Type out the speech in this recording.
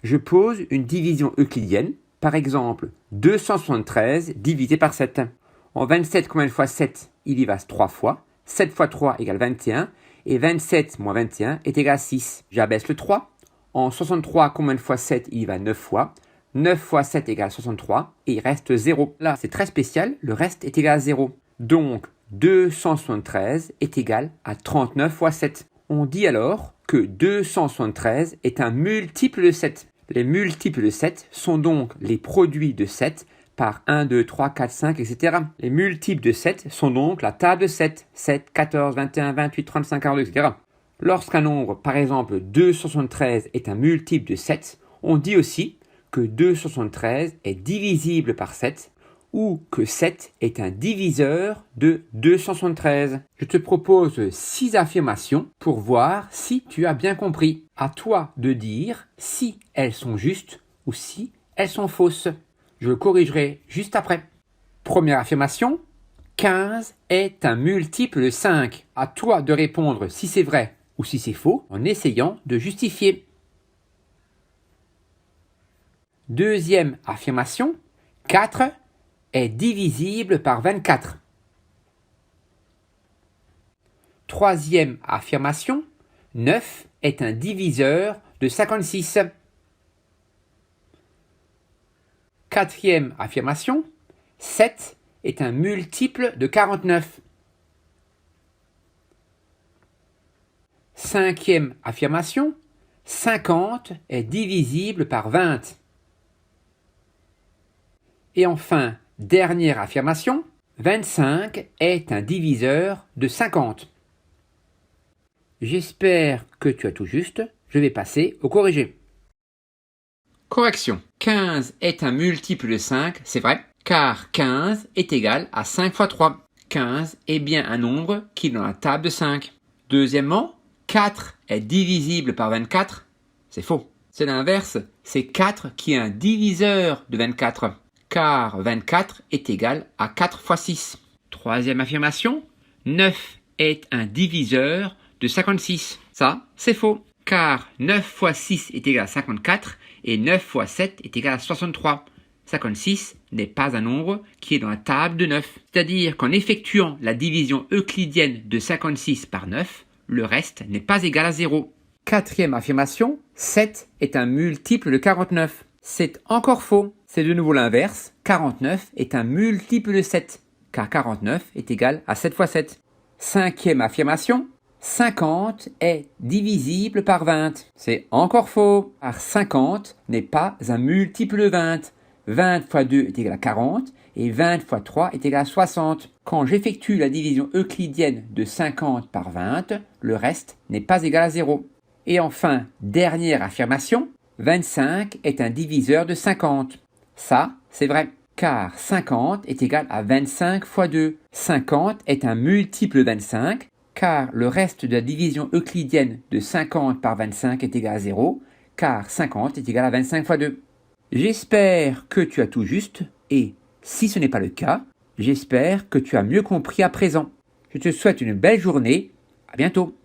Je pose une division euclidienne, par exemple 273 divisé par 7. En 27, combien de fois 7? Il y va 3 fois. 7 fois 3 égale 21. Et 27 moins 21 est égal à 6. J'abaisse le 3. En 63, combien de fois 7? Il y va 9 fois. 9 fois 7 égale 63. Et il reste 0. Là, c'est très spécial. Le reste est égal à 0. Donc, 273 est égal à 39 fois 7. On dit alors que 273 est un multiple de 7. Les multiples de 7 sont donc les produits de 7 par 1, 2, 3, 4, 5, etc. Les multiples de 7 sont donc la table de 7. 7, 14, 21, 28, 35, 42, etc. Lorsqu'un nombre, par exemple 273, est un multiple de 7, on dit aussi que 273 est divisible par 7 ou que 7 est un diviseur de 273. Je te propose 6 affirmations pour voir si tu as bien compris. À toi de dire si elles sont justes ou si elles sont fausses. Je le corrigerai juste après. Première affirmation, 15 est un multiple de 5. À toi de répondre si c'est vrai ou si c'est faux en essayant de justifier. Deuxième affirmation, 4 est divisible par 24. Troisième affirmation, 9 est un diviseur de 56. Quatrième affirmation, 7 est un multiple de 49. Cinquième affirmation, 50 est divisible par 20. Et enfin, dernière affirmation, 25 est un diviseur de 50. J'espère que tu as tout juste. Je vais passer au corrigé. Correction. 15 est un multiple de 5, c'est vrai, car 15 est égal à 5 fois 3. 15 est bien un nombre qui est dans la table de 5. Deuxièmement, 4 est divisible par 24, c'est faux. C'est l'inverse, c'est 4 qui est un diviseur de 24, car 24 est égal à 4 fois 6. Troisième affirmation, 9 est un diviseur de 56. Ça, c'est faux, car 9 fois 6 est égal à 54 et 9 fois 7 est égal à 63. 56 n'est pas un nombre qui est dans la table de 9. C'est-à-dire qu'en effectuant la division euclidienne de 56 par 9, le reste n'est pas égal à 0. Quatrième affirmation, 7 est un multiple de 49. C'est encore faux. C'est de nouveau l'inverse. 49 est un multiple de 7, car 49 est égal à 7 fois 7. Cinquième affirmation, 50 est divisible par 20. C'est encore faux, car 50 n'est pas un multiple de 20. 20 fois 2 est égal à 40 et 20 fois 3 est égal à 60. Quand j'effectue la division euclidienne de 50 par 20, le reste n'est pas égal à 0. Et enfin, dernière affirmation, 25 est un diviseur de 50. Ça, c'est vrai, car 50 est égal à 25 fois 2. 50 est un multiple de 25, car le reste de la division euclidienne de 50 par 25 est égal à 0, car 50 est égal à 25 fois 2. J'espère que tu as tout juste, et si ce n'est pas le cas, j'espère que tu as mieux compris à présent. Je te souhaite une belle journée, à bientôt.